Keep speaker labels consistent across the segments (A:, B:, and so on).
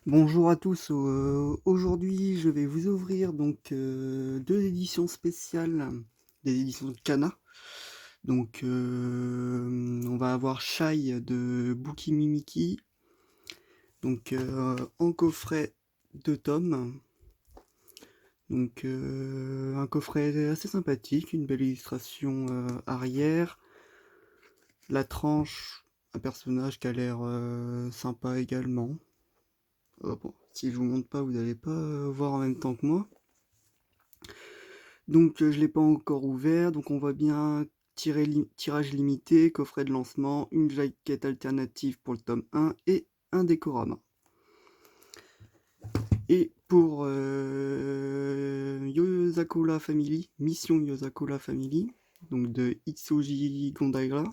A: Bonjour à tous, aujourd'hui je vais vous ouvrir donc 2 éditions spéciales, des éditions de Kana. Donc on va avoir Shai de Buki Mimiki, donc en coffret 2 tomes. Donc un coffret assez sympathique, une belle illustration arrière. La tranche, un personnage qui a l'air sympa également. Bon, si je vous montre pas, vous n'allez pas voir en même temps que moi. Donc je l'ai pas encore ouvert, donc on voit bien tirage limité, coffret de lancement, une jaquette alternative pour le tome 1 et un décorama. Et pour Yosakura Family, Mission Yosakura Family, donc de Itsuji Gondaira.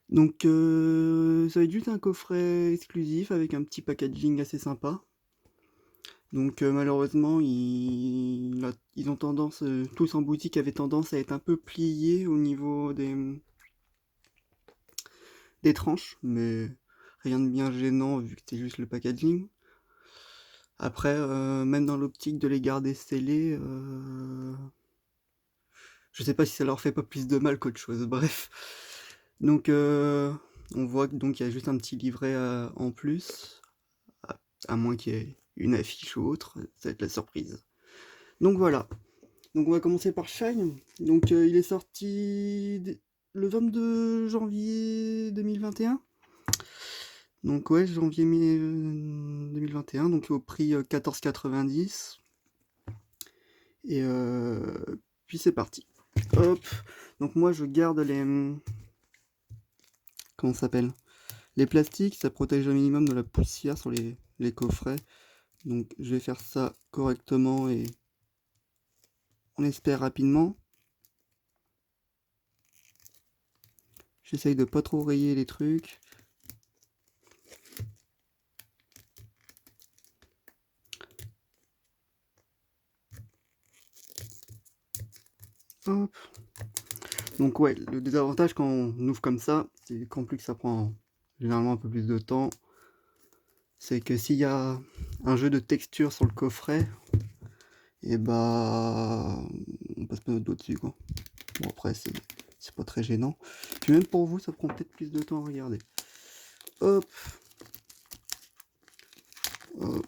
A: Donc ça va être juste un coffret exclusif avec un petit packaging assez sympa. Donc malheureusement, ils ont tendance, tous en boutique avaient tendance à être un peu pliés au niveau des tranches, mais rien de bien gênant vu que c'est juste le packaging. Après, même dans l'optique de les garder scellés, je sais pas si ça leur fait pas plus de mal qu'autre chose, bref. Donc on voit que donc il y a juste un petit livret en plus, à moins qu'il y ait une affiche ou autre, ça va être la surprise. Donc voilà. Donc on va commencer par Shine. Donc il est sorti le 22 janvier 2021. Donc ouais, janvier 2021, donc au prix 14,90. Et puis c'est parti. Hop. Donc moi je garde les... Comment ça s'appelle? Les plastiques, ça protège un minimum de la poussière sur les coffrets. Donc je vais faire ça correctement et on espère rapidement. J'essaye de pas trop rayer les trucs. Hop. Donc ouais, le désavantage quand on ouvre comme ça, c'est qu'en plus que ça prend généralement un peu plus de temps, c'est que s'il y a un jeu de texture sur le coffret, et bah on passe pas notre doigt dessus quoi. Bon après c'est pas très gênant. Puis même pour vous, ça prend peut-être plus de temps à regarder. Hop. Hop.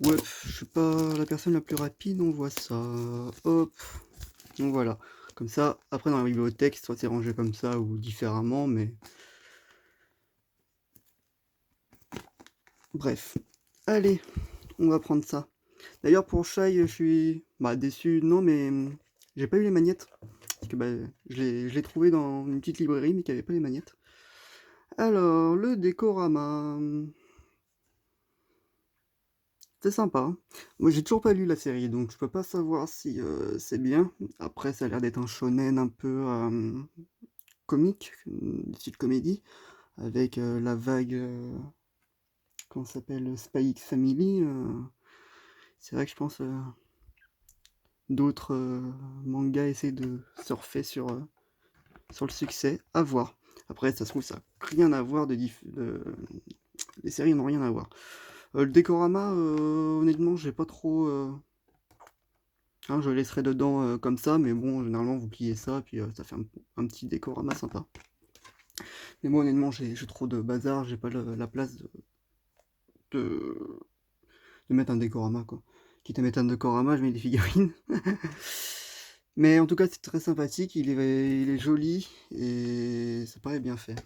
A: Ouais, je suis pas la personne la plus rapide, on voit ça. Hop. Donc voilà. Comme ça, après dans la bibliothèque, soit c'est rangé comme ça ou différemment, mais... Bref. Allez, on va prendre ça. D'ailleurs pour Shai, je suis déçu, non mais j'ai pas eu les magnettes. Parce que je l'ai trouvé dans une petite librairie mais qui avait pas les magnettes. Alors, le décorama. C'est sympa, hein. Moi j'ai toujours pas lu la série, donc je peux pas savoir si c'est bien. Après ça a l'air d'être un shonen un peu comique, style comédie, avec la vague, comment ça s'appelle, Spy X Family. C'est vrai que je pense d'autres mangas essaient de surfer sur le succès, à voir. Après ça se trouve ça n'a rien à voir les séries n'ont rien à voir. Le décorama, honnêtement j'ai pas trop... Hein, je le laisserai dedans comme ça, mais bon, généralement vous pliez ça, puis ça fait un petit décorama sympa. Mais moi honnêtement j'ai trop de bazar, j'ai pas la place de, de mettre un décorama quoi. Quitte à mettre un décorama, je mets des figurines. Mais en tout cas c'est très sympathique, il est joli et ça paraît bien fait.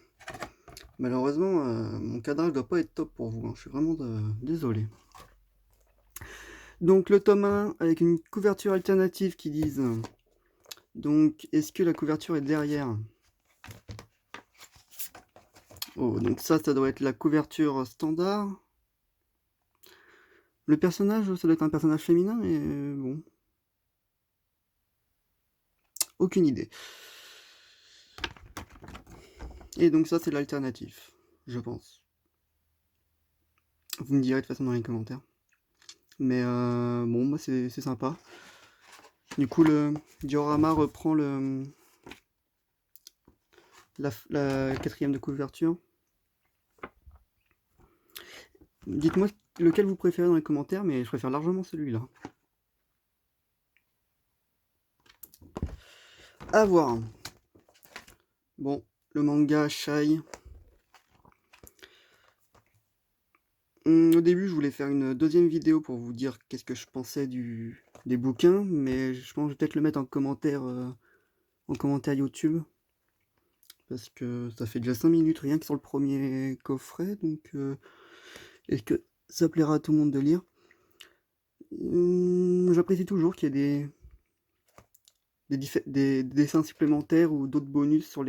A: Malheureusement mon cadrage doit pas être top pour vous, hein. Je suis vraiment désolé. Donc le tome 1 avec une couverture alternative qui disent... Donc est-ce que la couverture est derrière? Oh, donc ça doit être la couverture standard. Le personnage, ça doit être un personnage féminin, mais bon. Aucune idée. Et donc ça, c'est l'alternative, je pense. Vous me direz de toute façon dans les commentaires. Mais bon, moi c'est sympa. Du coup, le diorama reprend la quatrième de couverture. Dites-moi lequel vous préférez dans les commentaires, mais je préfère largement celui-là. À voir. Bon, le manga Shai. Au début, je voulais faire une deuxième vidéo pour vous dire qu'est-ce que je pensais des bouquins, mais je pense que je vais peut-être le mettre en commentaire YouTube, parce que ça fait déjà 5 minutes rien que sur le premier coffret, donc est-ce que ça plaira à tout le monde de lire. J'apprécie toujours qu'il y ait des dessins supplémentaires ou d'autres bonus en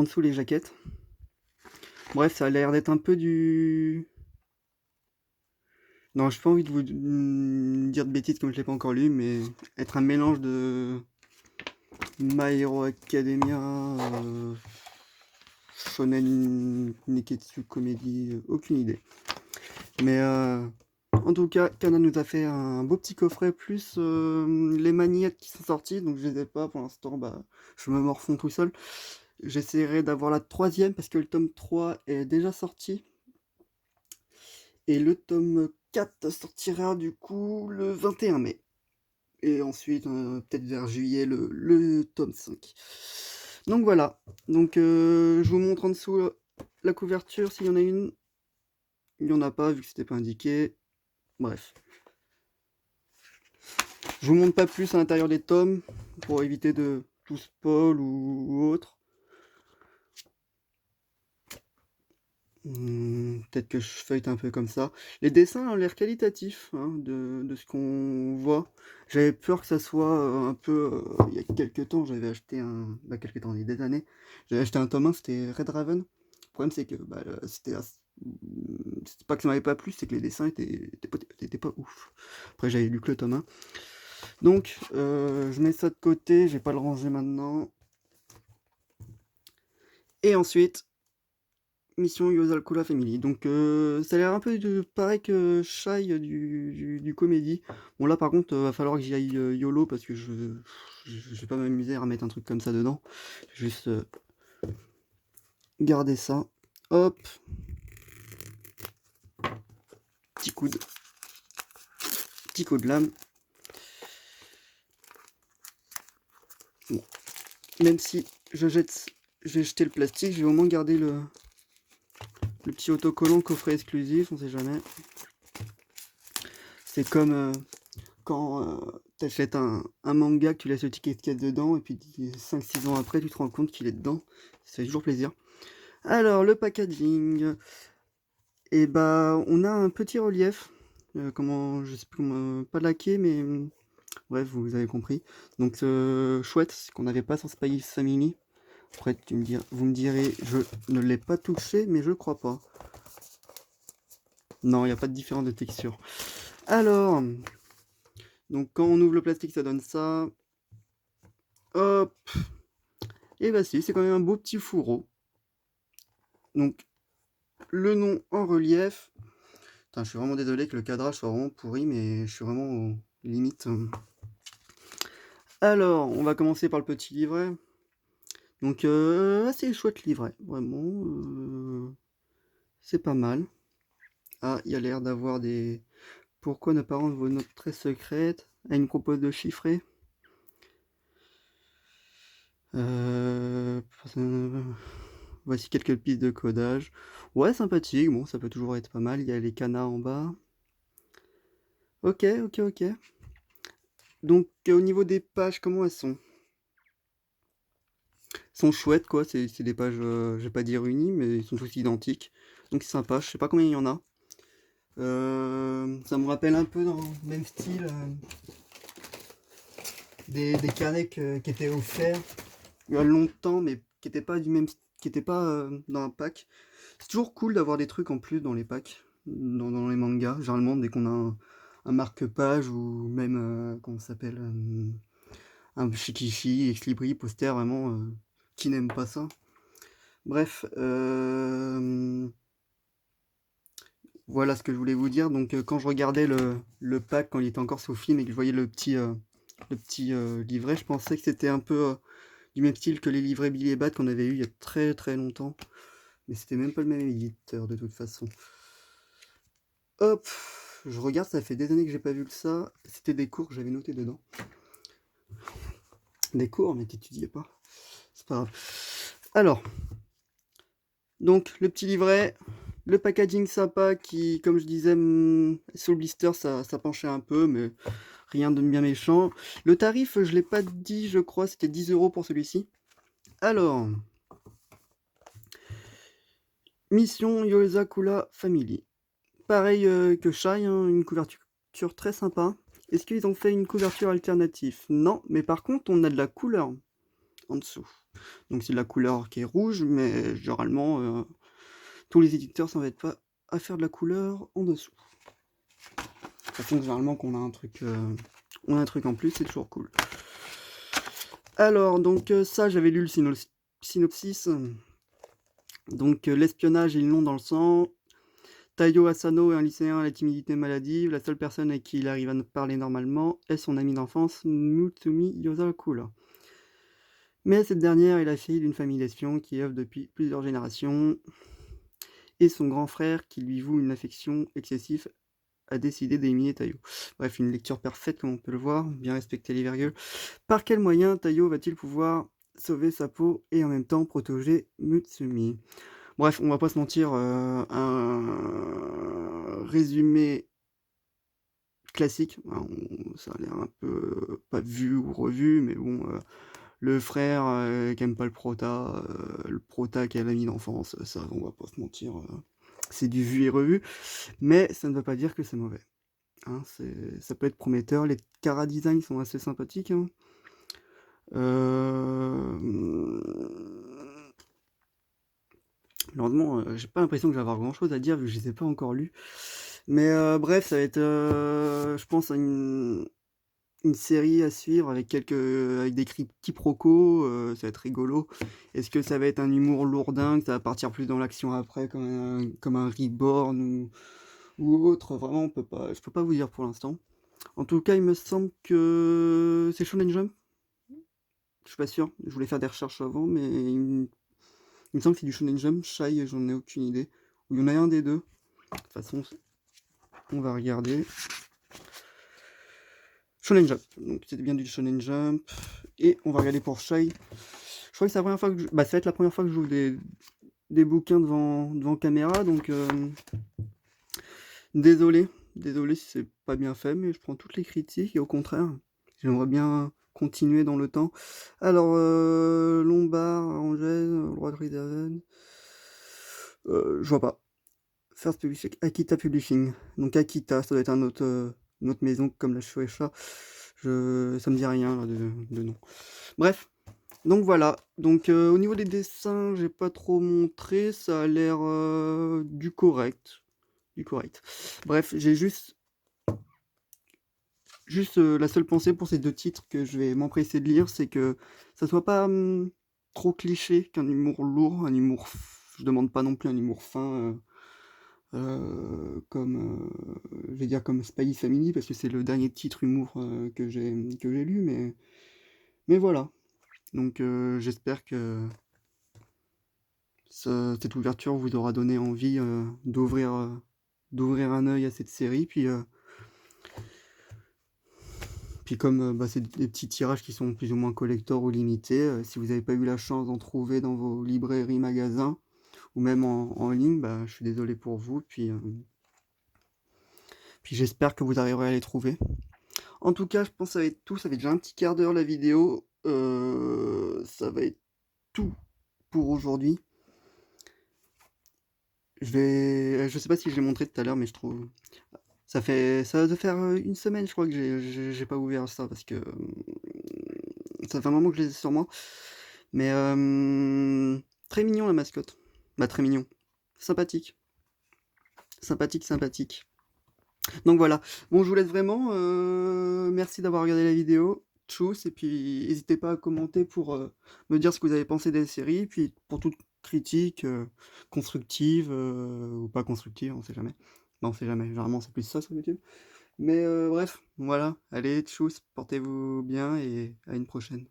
A: dessous les jaquettes. Bref, ça a l'air d'être un peu du... Non, j'ai pas envie de vous dire de bêtises comme je l'ai pas encore lu, mais être un mélange de My Hero Academia, Shonen Neketsu Comedy, aucune idée. Mais en tout cas, Kana nous a fait un beau petit coffret, plus les magnettes qui sont sorties, donc je les ai pas pour l'instant, bah, je me morfonds tout seul. J'essaierai d'avoir la troisième parce que le tome 3 est déjà sorti. Et le tome 4 sortira du coup le 21 mai. Et ensuite, peut-être vers juillet, le tome 5. Donc voilà. Donc je vous montre en dessous la couverture s'il y en a une. Il n'y en a pas vu que c'était pas indiqué. Bref. Je vous montre pas plus à l'intérieur des tomes pour éviter de tout spoil ou autre. Peut-être que je feuillete un peu comme ça. Les dessins ont l'air qualitatifs hein, de ce qu'on voit. J'avais peur que ça soit un peu... il y a quelques temps, j'avais acheté un... Bah, quelques temps, il y a des années. J'avais acheté un tome 1, c'était Red Raven. Le problème, c'est que bah, c'était pas que ça m'avait pas plu, c'est que les dessins étaient pas ouf. Après, j'avais lu que le tome 1. Donc, je mets ça de côté, je vais pas le ranger maintenant. Et ensuite... Mission Yozalcola Family. Donc ça a l'air un peu pareil que Shy du comédie. Bon là par contre va falloir que j'y aille YOLO parce que je vais pas m'amuser à remettre un truc comme ça dedans. Juste garder ça. Hop. Petit coup de lame. Bon. Même si je vais jeter le plastique, je vais au moins garder le petit autocollant coffret exclusif, on sait jamais. C'est comme quand t'achètes un manga, que tu laisses le ticket de dedans, et puis 5-6 ans après, tu te rends compte qu'il est dedans. Ça fait toujours plaisir. Alors, le packaging. Et bah, on a un petit relief. Je sais plus comment, pas laqué, mais bref, vous avez compris. Donc, chouette, ce qu'on n'avait pas sur Spy Family. Après, vous me direz, je ne l'ai pas touché, mais je crois pas. Non, il n'y a pas de différence de texture. Alors, donc quand on ouvre le plastique, ça donne ça. Hop. Et bah si, c'est quand même un beau petit fourreau. Donc, le nom en relief. Putain, je suis vraiment désolé que le cadrage soit vraiment pourri, mais je suis vraiment aux limites. Alors, on va commencer par le petit livret. Donc, assez chouette livret, vraiment. C'est pas mal. Ah, il y a l'air d'avoir des... Pourquoi ne pas rendre vos notes très secrètes à une compose de chiffrés Voici quelques pistes de codage. Ouais, sympathique. Bon, ça peut toujours être pas mal. Il y a les canas en bas. Ok. Donc, au niveau des pages, comment elles sont? Sont chouettes, quoi. C'est des pages, je vais pas dire unies, mais ils sont tous identiques. Donc, c'est sympa. Je sais pas combien il y en a. Ça me rappelle un peu dans le même style des carnets qui étaient offerts il y a longtemps, mais qui n'étaient pas qui étaient pas dans un pack. C'est toujours cool d'avoir des trucs en plus dans les packs, dans les mangas. Généralement, dès qu'on a un marque-page ou même, comment ça s'appelle, un shikishi, ex-libris, poster, vraiment, qui n'aime pas ça. Bref, voilà ce que je voulais vous dire. Donc, quand je regardais le pack, quand il était encore sous film et que je voyais le petit le petit livret. Je pensais que c'était un peu du même style que les livrets Billy et Bat qu'on avait eu il y a très très longtemps. Mais c'était même pas le même éditeur de toute façon. Hop, je regarde, ça fait des années que j'ai pas vu que ça. C'était des cours que j'avais noté dedans. Des cours, mais t'étudiais pas. C'est pas grave. Alors, donc le petit livret, le packaging sympa qui, comme je disais, sur le blister, ça penchait un peu, mais rien de bien méchant. Le tarif, je l'ai pas dit, je crois, c'était 10 € pour celui-ci. Alors, Mission Yozakura Family. Pareil que Shai, hein, une couverture très sympa. Est-ce qu'ils ont fait une couverture alternative? Non, mais par contre, on a de la couleur en dessous. Donc c'est de la couleur qui est rouge, mais généralement, tous les éditeurs s'en mettent pas à faire de la couleur en dessous. De toute façon, généralement, qu'on a un truc, on a un truc en plus, c'est toujours cool. Alors, donc ça, j'avais lu le synopsis. Donc l'espionnage et le nom dans le sang. Taiyo Asano est un lycéen à la timidité maladive. La seule personne avec qui il arrive à parler normalement est son ami d'enfance, Mutsumi Yozakura. Mais cette dernière est la fille d'une famille d'espions qui œuvre depuis plusieurs générations. Et son grand frère, qui lui voue une affection excessive, a décidé d'éliminer Taiyo. Bref, une lecture parfaite comme on peut le voir, bien respecter les virgules. Par quel moyen Taiyo va-t-il pouvoir sauver sa peau et en même temps protéger Mutsumi? Bref, on va pas se mentir, un résumé classique, hein, ça a l'air un peu pas vu ou revu, mais bon, le frère qui aime pas le prota qui a l'ami d'enfance, ça on va pas se mentir, c'est du vu et revu, mais ça ne veut pas dire que c'est mauvais. Hein, ça peut être prometteur, les chara design sont assez sympathiques. Hein. Malheureusement, j'ai pas l'impression que je vais avoir grand chose à dire vu que je les ai pas encore lus. Mais bref, ça va être, je pense, une série à suivre avec avec des quiproquos, ça va être rigolo. Est-ce que ça va être un humour lourdin, que ça va partir plus dans l'action après, comme un Reborn ou autre? Vraiment, je peux pas vous dire pour l'instant. En tout cas, il me semble que c'est Shonen Jump. Je suis pas sûr. Je voulais faire des recherches avant, mais il me semble que c'est du Shonen Jump. Shai, j'en ai aucune idée. Ou il y en a un des deux. De toute façon, on va regarder. Shonen Jump. Donc c'était bien du Shonen Jump. Et on va regarder pour Shai. Je crois que c'est la première fois que ça va être la première fois que je joue des bouquins devant caméra. Donc désolé. Désolé si c'est pas bien fait, mais je prends toutes les critiques et au contraire, j'aimerais bien continuer dans le temps. Alors, Lombard, Angèle, Roi de Ridaven. Je vois pas. First Publishing, Akita Publishing. Donc Akita, ça doit être une autre maison comme la Shueisha. Ça me dit rien là, de nom. Bref, donc voilà. Donc au niveau des dessins, j'ai pas trop montré. Ça a l'air du correct. Du correct. Bref, j'ai juste la seule pensée pour ces deux titres que je vais m'empresser de lire, c'est que ça soit pas trop cliché, qu'un humour lourd, un humour... Je demande pas non plus un humour fin comme, je vais dire comme Spy Family, parce que c'est le dernier titre humour que j'ai lu, mais voilà. Donc j'espère que cette ouverture vous aura donné envie d'ouvrir un œil à cette série, puis comme c'est des petits tirages qui sont plus ou moins collector ou limités, si vous n'avez pas eu la chance d'en trouver dans vos librairies, magasins, ou même en ligne, je suis désolé pour vous, puis j'espère que vous arriverez à les trouver. En tout cas, je pense que ça va être tout, ça fait déjà un petit quart d'heure la vidéo, ça va être tout pour aujourd'hui. Je sais pas si je l'ai montré tout à l'heure, mais je trouve... Ça va faire une semaine, je crois, que j'ai pas ouvert ça, parce que ça fait un moment que je les ai sur moi. Mais très mignon la mascotte. Très mignon. Sympathique. Sympathique, sympathique. Donc voilà. Bon, je vous laisse vraiment. Merci d'avoir regardé la vidéo. Tchuss. Et puis, n'hésitez pas à commenter pour me dire ce que vous avez pensé des séries. Puis, pour toute critique constructive ou pas constructive, on sait jamais. Non, on sait jamais. Généralement, c'est plus ça sur YouTube. Mais bref, voilà. Allez, tchuss, portez-vous bien et à une prochaine.